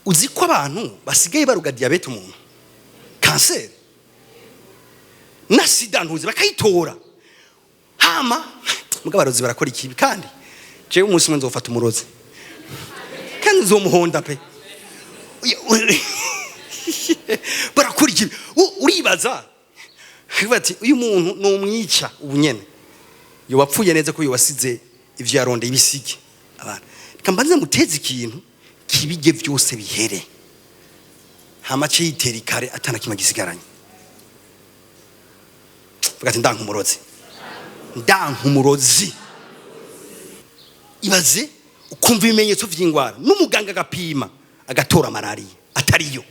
Uzi ko abantu basigaye baruga diabete umuntu cancer na sida ntuzi bakayitora hama muga barozi barakora ikibi kandi jewe umunsi mwe nzofata umurozi kandi nzomuhonda pe barakora ikibi. Uribaza bati uyu muntu no mwica ubunyene yo wapfuye neza ko yo wasize ivyo yaronde ibisige abantu kambanze muteze ikintu kibige vyose bihere hamace yitera ikare atana kima gisigaranye. Vuga ati ndankumurozi ibaze ukumva ibimenyetso vy'ingwara n'umuganga agapima agatora malaria atariyo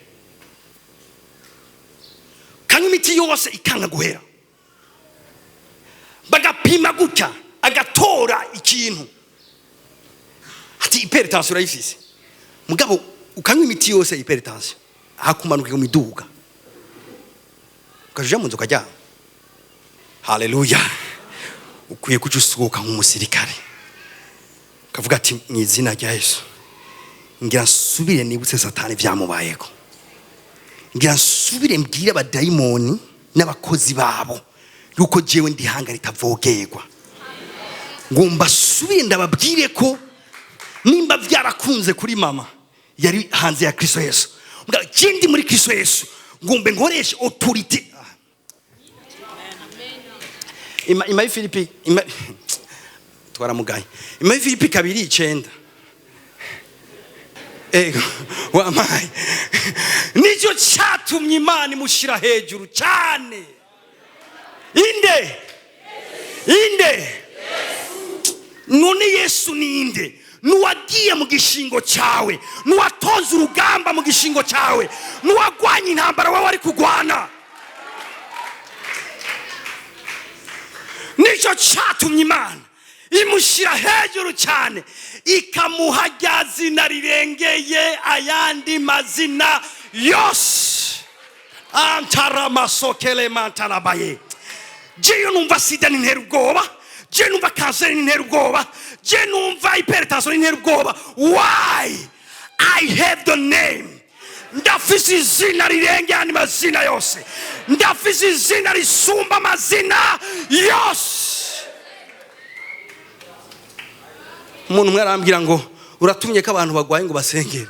kandi imiti yose ikanga guhera bagapima gutya agatora ikintu ati hypertension urayifise mugabo ukanywa imiti yose hypertension hakumanuka mu miduga ukaje mu nzoka jya. Haleluya. Ukwiye kujusuka nk'umusirikare kavuga ati mu izina rya Yesu ngira nsubire nibutse Satani vyamubayeko. Ngira nsubire mbwire abadayimoni n'abakozi babo yuko jewe ndihanga ritavogerwa. Ngomba subire ndababwire ko nimba vyarakunze kuri mama yari hanze ya Kristo Yesu mbwa kindi muri Kristo Yesu ngombe nkoreshe autorité. Ima Filipi twaramugaye Ima Filipi 2:9 wamaye nicyo cyatumye Imana imushira hejuru cyane. Inde none Yesu ninde nuwagiye mu gishingo cyawe nuwatoza urugamba mu gishingo cyawe nuwagwanya intambara wawe ari kugwana. Nicyo cyatumye Imana imushira hejuru cyane ikamuha rya zina rirengeye ayandi mazina yose. Antaramasokele mantarabaye. Je numva sida n'intera ubwoba, je numva cancer n'intera ubwoba, je numva hypertension n'intera ubwoba. Why? I have the name ndafise izina rirengera andi mazina yose, ndafise izina risumba amazina yose. Umuntu umwe arambwira ngo uratumye ko abantu bagwaye ngo basengere.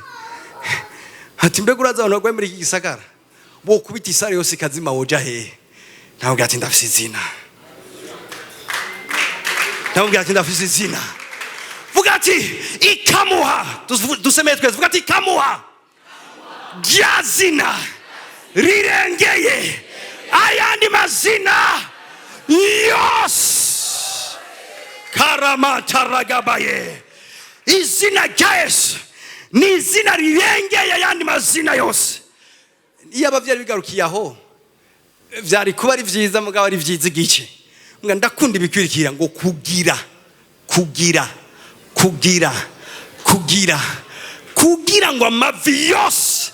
Ati mbega uraza abantu bagwaye muri iki gisagara bo kubita isare yose ikazima woja hehe? Ntabwo ati ndafise izina. Ntabwo ati ndafise izina. Vuga ati ikamuha. Dusemeye twese. Vuga ati ikamuha. Ryazina rirengeye ayandi mazina yose. Karamataragabaye. Izina rya Yesu ni izina rirengeye ayandi mazina yose. Iyo abavyari bigarukiye aho vyari kuba ari vyiza mugabo ari vyiza igice. Nga ndakunda ibikwirikira ngo kugira ngo amavi yose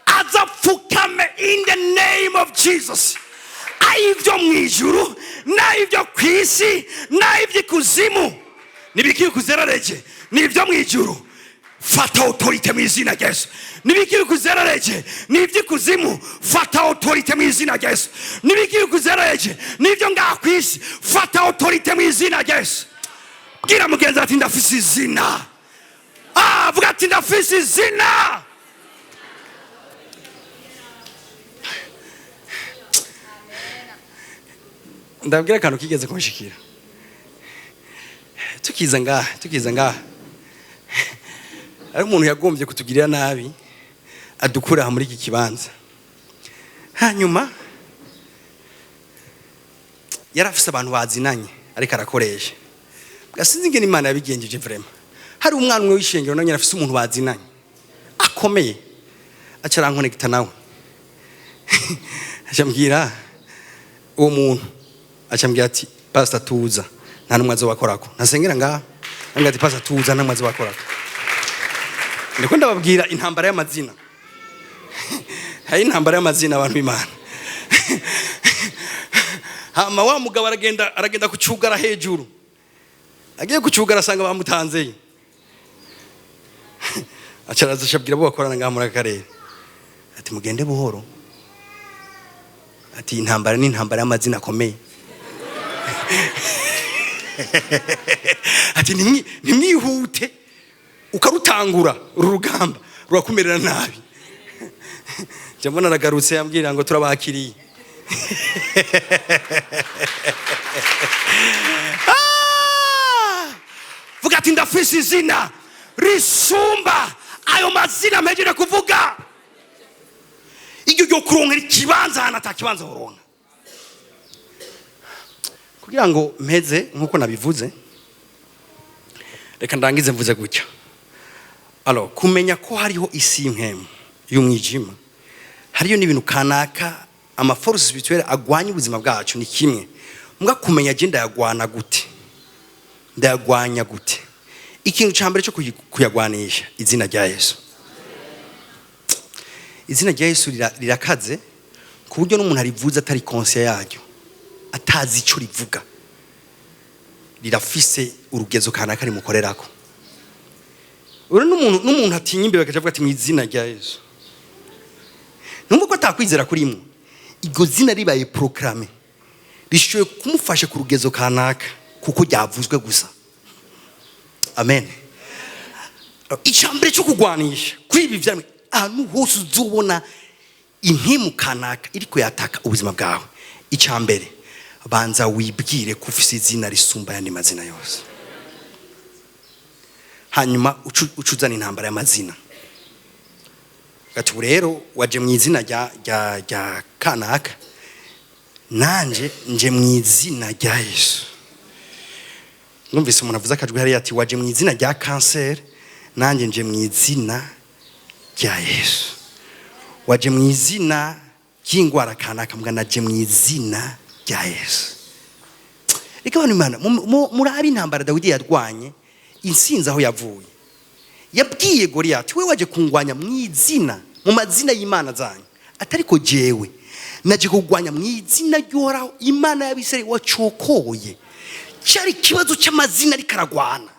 azapfukame in the name of Jesus. Ayivyo mwijuru n'ayivyo kwisi n'ayivyo kuzimu nibikiri kuzerareje n'ivyo mwijuru fata autorite mu izina rya Yesu. Nibikiri kuzerareje n'ivyo kuzimu fata autorite mu izina rya Yesu. Nibikiri kuzerareje n'ivyo ngakwisi fata autorite mu izina rya Yesu. Bwira mugenzi ati ndafise izina. Vuga ati ndafise izina. Ndabwira akantu kigeze kunshikira. Tukiza ngaha ari umuntu yagombye kutugirira nabi adukura muri iki kibanza. Hanyuma yarafise abantu bazinanye ariko arakoresha. Gasinzi ngene Imana yabigenjeje vraiment. Hari umwana umwe w'ishengero nanye yarafise umuntu bazinanye akomeye acarankonekita nawe. Acambwira uwo muntu acambwira ati pastor tuza nta numwe azobakorako. Nasengera ngaha ambwira ati pastor tuza nta numwe azobakorako. Ndiko ndababwira intambara y'amazina. Hari intambara y'amazina abantu b'Imana. Hama wa mugabo aragenda kucugara hejuru. Agiye kucugara asanga bamutanzeye. Acaraza shabwira bo bakorana ngaha muri akarere. Ati mugende buhoro. Ati intambara ni intambara y'amazina akomeye. Ati nimwihute ukarutangura urugamba rurakumerera nabi. Jambo naragarutse yambwira ngo turabakiriye. Vuga ati ndafise izina risumba ayo mazina mpejeje kuvuga. Iryo ryo kuronkera ikibanza hana atakibanza uronka. Kugira ngo mpeze nkuko nabivuze reka ndangize mvuze gutya. Alors kumenya ko hariho isi impemu y'umwijima, hariyo n'ibintu kanaka ama force spirituelle agwanya ubuzima bwacu ni kimwe. Mbwa kumenya je ndayagwana gute, ndayagwanya gute. Ikintu cyambere cyo kuyagwanisha izina rya Yesu. Izina rya Yesu rirakaze ku buryo n'umuntu arivuze atari conscious yaryo, atazi ico rivuga. Rirafise urugezo kanaka rimukorerako. Uri n'umuntu atinya imbere bakavuga ati mu izina rya Yesu. Numva ko atakwizera kurimo. Iryo zina ribaye proclame. Rishoye kumufasha ku rugezo kanaka kuko ryavuzwe gusa. Amen. Icambere cyo kugwanisha kuri ibi vyamwe ahantu hose uzubona impimu kanaka iriko yataka ubuzima bwawe. Icambere banza wibwire ko ufise izina risumba yandi mazina yose. Hanyuma ucuzana intambara y'amazina. Gati rero waje mu izina rya kanaka nanje nje mu izina rya Yesu. Numvise umuntu avuze akajwe hari ati waje mu izina rya cancer nanje nje mu izina rya Yesu. Waje mu izina ry'ingwara kanaka mbwa naje mu izina rya Yesu. Reka abantu Imana muri intambara Dawidi yarwanye insinzi aho yavuye. Yabwiye Goliath we waje kungwanya mu izina mu mazina y'Imana zanyu atariko jewe naje kugwanya mu izina ry'Uhoraho Imana y'Abisirayeli wacokoye. Cyari kibazo cy'amazina rikaragwana.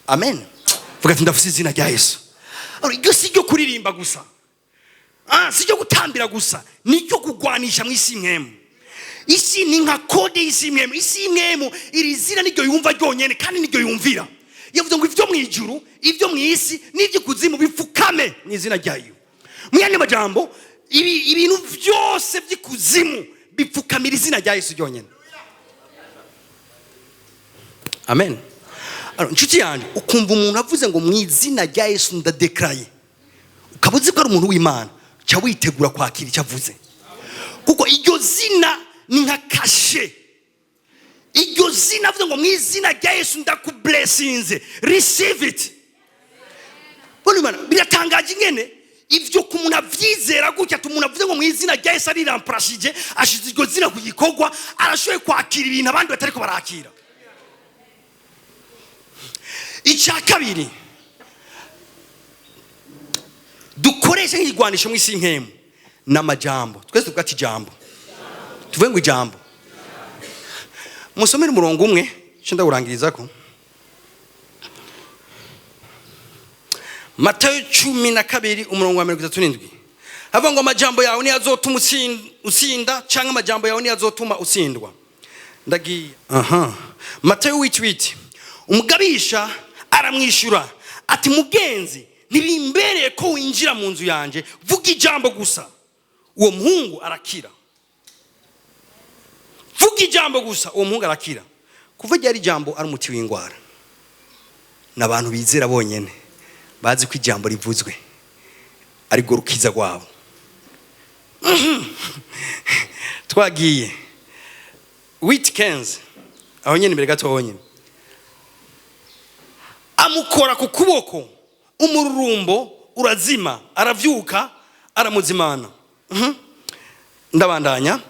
Amen. Vuga ati ndafise izina rya Yesu. iryo si ryo kuririmba gusa, si ryo gutambira gusa, ni ryo kugwanisha mw'isi mwemu. Isi ni nka kode y'isi mwemu. Isi mwemu iri zina niryo yumva ryonyene kandi niryo yumvira. Yavuze ngo ivyo mwijuru, ivyo mw'isi n'ivyo kuzimu bipfukame n'izina ryayo. Muyandi majambo, ibintu byose by'ikuzimu bipfukamira izina rya Yesu ryonyene. Amen. Nshuti yanjye, ukumva umuntu avuze ngo mu izina rya Yesu ndadekaraye, ukabuze ko ari umuntu w'Imana, cya witegura kwakira icyo avuze, kuko iryo zina ni nka kashe. Iryo zina avuze ngo mu izina rya Yesu ndakublessinze, receive it. Bona biratangaje ingene ivyo ku muntu avyizera gutya, tumuntu avuze ngo mu izina rya Yesu ari ramprashije, ashize iryo zina ku gikorwa, arashoye kwakira ibintu abandi batariko barakira. Icya kabiri, dukoresha nk'igwanisho mw'isi nkemu n'amajambo. Twese tuvuga ati jambo, tuvuge ngo ijambo. Musomere umurongo umwe cyo ndawurangiriza ko Matayo 12 umurongo wa 37 havuga ngo amajambo yawe ni azotuma usinda cyangwa amajambo yawe ni azotuma usindwa. Ndagiye Matayo 8 umugabisha aramwishura ati mugenzi, ntibimbereye ko winjira mu nzu yanje, vuga ijambo gusa uwo muhungu arakira. Vuga ijambo gusa uwo muhungu arakira. Kuva ryari ijambo ari umuti w'ingwara. N'abantu bizera bonyene bazi ko ijambo rivuzwe ari go rukiza rwabo. Twagiye Witkens aho nyene imbere gato honyene, amukora ku kuboko, umururumbo urazima, aravyuka aramuzimana. Ndabandanya,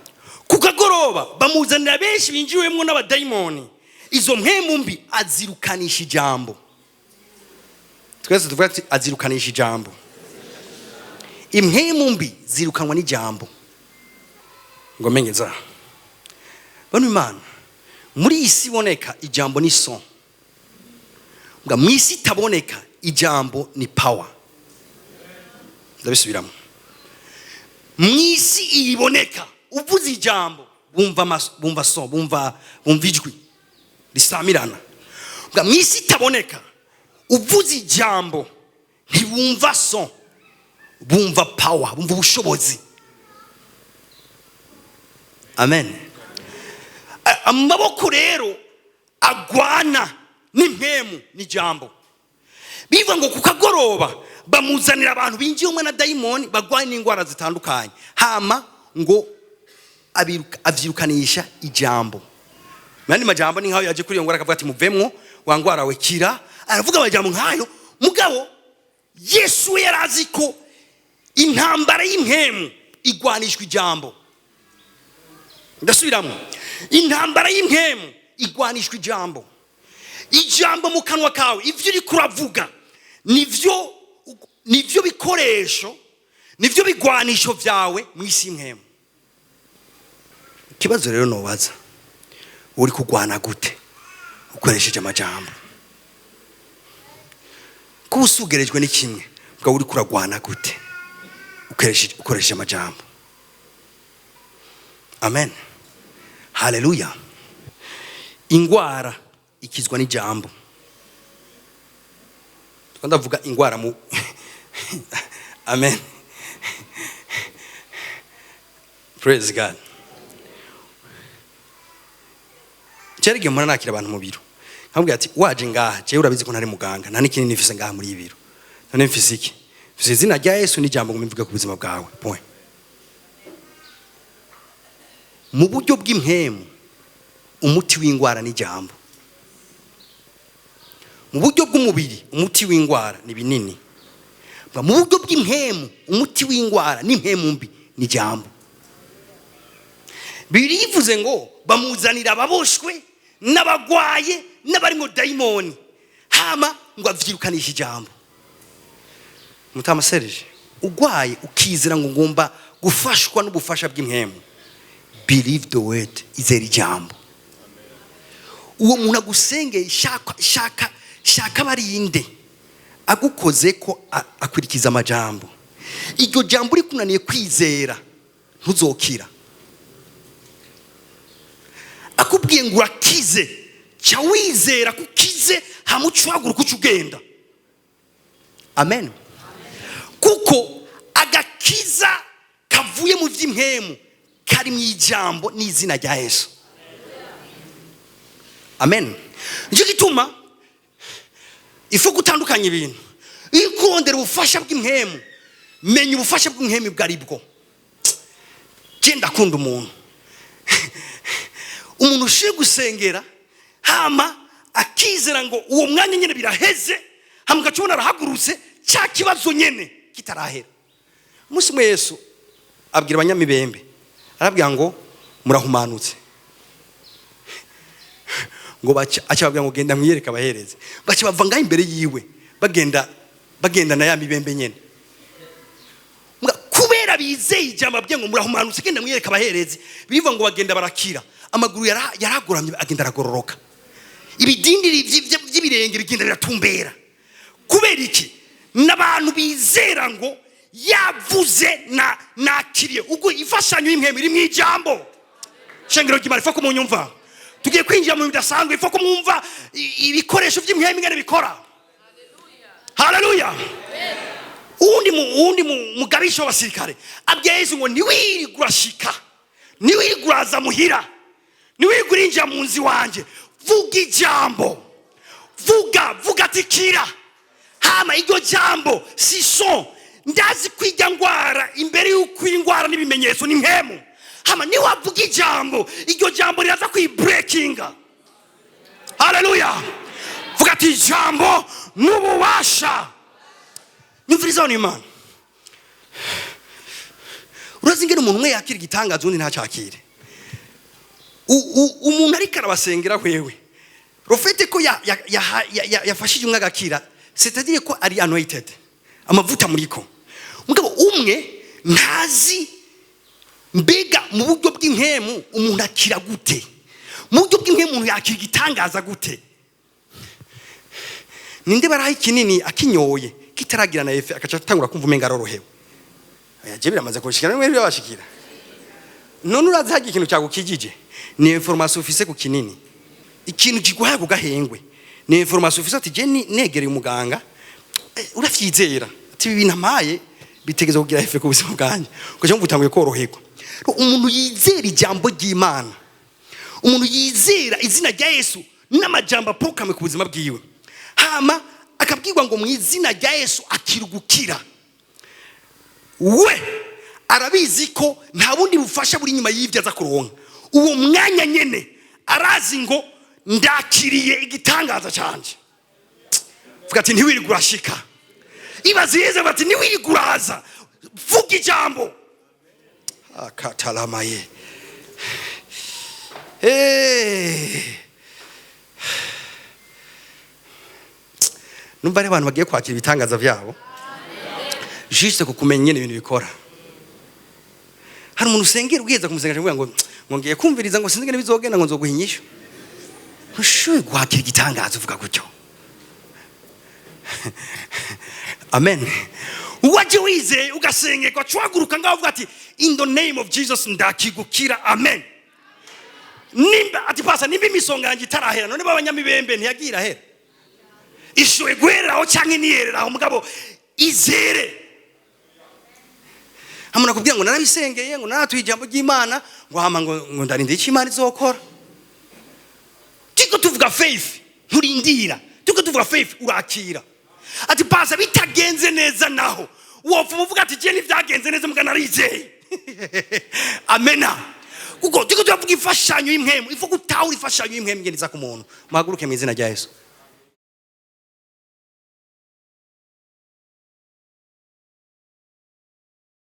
kukagoroba bamuzanira benshi binjiwemwo n'abadayimoni, izo mpemu mbi azirukanisha ijambo. Twese tuvuga ati azirukanisha ijambo. Impemu mbi zirukanwa n'ijambo. Ngo mengeza bano Imana, muri isi boneka ijambo ni son, nga mwisi taboneka ijambo ni power. Ndabisubiramo, mwisi iboneka uvuze ijambo bumva son, bumva ijwi risamirana. Nga mwisi taboneka uvuze ijambo ntibumva son, bumva power, bumva ubushobozi. Amen. Amaboko rero agwana n'impemu n'ijambo. Bivuga ngo kukagoroba bamuzanira abantu binjiye umwe na dayimoni bagwaye n'ingwara zitandukanye, hama ngo avyirukanisha ijambo. Nandi majambo ni nkaho yaje kuri iyo ngwara akavuga ati muvemwo wangwara we kira. Aravuga amajambo nkayo, mugabo Yesu yarazi ko intambara y'impemu igwanishwa ijambo. Ndasubiramo, intambara y'impemu igwanishwa ijambo. Ijambo mu kanwa kawe, ivyo uri kuravuga nivyo bikoresho, nivyo bigwanisho vyawe mw'isi impemu. Kibazo rero nobaza, uri kugwana gute ukoresheje amajambo? Kuba usugerejwe ni kimwe, bwa uri kuragwana gute ukoresheje amajambo? Amen. Haleluya. Ingwara ikizwa n'ijambo. Twandavuga ingwara mu Amen. Praise God. Cyarige mwana nakira abantu mu biro. Nkabwira ati waje ngaha, je urabizi ko ntari muganga, nta n'ikintu nifise ngaha muri ibiro. None mfise iki? Mfise izina rya Yesu n'ijambo ngo mbivuga ku buzima bwawe. Point. Mu buryo bw'impemu umuti w'ingwara n'ijambo. Mu buryo bw'umubiri umuti w'ingwara ni binini. Mu buryo bw'impemu umuti w'ingwara n'impemu mbi n'ijambo. Birivuze ngo bamuzanira ababoshwe n'abagwaye n'abari mu dayimoni, hama ngo avyirukanisha ijambo. Mutama Serge, ugwaye ukizira ngo ngomba gufashwa n'ubufasha bw'impemu, believe the word, izera ijambo. Uwo muntu agusengeye shaka barinde, agukoze ko akurikiza amajambo, iryo jambo uri kunaniye kwizera ntuzokira. Akubwiye ngo urakize, cya wizera kukize hamucwagura kuco ugenda. Amen. Kuko agakiza kavuye mu vy'impemu kari mu ijambo n'izina rya Yesu. Amen. Nicyo gituma ifu gutandukanya ibintu. Iyo kurondera ubufasha bw'impemu, menya ubufasha bw'impemu bwari bwo. Genda kunda umuntu. Umuntu ushiye gusengera hama akizera ngo uwo mwanya nyene biraheze, hama gacubona arahagurutse cya kibazo nyene kitarahera. Umunsi umwe Yesu abwira abanyamibembe, arabwira ngo murahumanutse. Ngo acababwira ngo genda mwiyereka abahereze. Baca bava ngaho imbere yiwe bagenda na ya mibembe nyene. Kubera bizeye ijambo abwiye ngo murahumanutse genda mwiyereka abahereze, bivuga ngo bagenda barakira. Amaguru yaragoramye agenda aragororoka. Ibidindiri by'ibirenge bigenda biratumbera. Kubera iki? N'abantu bizera ngo yavuze nakiriye. Ubwo ifashanyo y'impemu iri mu ijambo. Shengero ry'Imana ifa ko munyumva. Tugiye kwinjira mu bidasanzwe ifa ko mwumva ibikoresho by'impemu ingene bikora. Haleluya. Undi mugabisha w'abasirikare abwiye Yesu ngo niwirigurashika, niwiriguraza muhira, niwirigurinjira mu nzi wanje, vuga ijambo, vuga tikira. Hama iryo jambo si son, ndazi kwiga ngwara imbere y'uko ingwara n'ibimenyetso n'impemu. Hama niwavuga ijambo, iryo jambo riraza kwibreakinga. Haleluya. Vuga ati ijambo n'ububasha. Nyumviriza n'Imana. Urazi ngene umuntu umwe yakira igitangazo undi ntacakire. Umuntu ariko arabasengera wewe, profete ko yafashije umwe agakira, c'est-à-dire ko ari anointed, amavuta muriko. Mugabo umwe ntazi mbega mu buryo bw'impemu umuntu akira gute, mu buryo bw'impemu umuntu yakira igitangaza gute. Ninde barahi kinini akinyoye kitaragira na efe akaca atangura kumva umenga arorohewe. Yaje biramaze kushikira n'umwe byabashikira. None urazi hagiye ikintu cyagukijije, ni information ufise ku kinini. Ikintu kiguhaye ku gahengwe ni information ufise ati je negereye umuganga, urafyizera ati ibintu amaye bitegeza kugira efe ku buzima bwanje, ukaje mvutanguye koroherwa. Umuntu yizera ijambo ry'Imana, umuntu yizera izina rya Yesu n'amajambo apokame ku buzima bwiwe, hama akabwirwa ngo mu izina rya Yesu akirugukira, we arabizi ko nta bundi bufasha buri nyuma y'ivyo aza kuronka. Uwo mwanya nyene arazi ngo ndakiriye igitangaza canje. Vuga ati ntiwirigurashika. Ibaze yeze bati ntiwiriguraza, vuga ijambo. Akatalamaye. Numva abantu bagiye kwakira ibitangaza byabo juste kukumenya nyene ibintu bikora. Hari umuntu usengera ubwiza kumusengesha ngo ngiye kumviriza ngo sinzi ngene bizogenda ngo nzoguhinyisha. Ntushoboye kwakira igitangaza uvuga gutyo. Amen. Waje wize ugasengeka cwaguruka ngaho uvuga ati in the name of Jesus ndakigukira. Amen. Nimba ati pasa nimba imisonga yanjye itarahera none babanyamibembe ntiyagira hera. Ishoye guheraho cyangwa niyereraho mugabo izere. Hamuna kubwira ngo narabisengeye ngo naratuye ijambo ry'Imana ngo hama ngo ndarinde iki Imana izokora. Tiko tuvuga faith nturindira, tiko tuvuga faith urakira. Ati pasa bitagenze neza naho wofu uvuga ati je nivyagenze neza mugana narizeye. Amena. Kuko tiko tuvuga ifashanyo y'imhemu, ifu gutawura ifashanyo y'imhemu ngeniza ku muntu. Mahaguruke mu izina rya Yesu.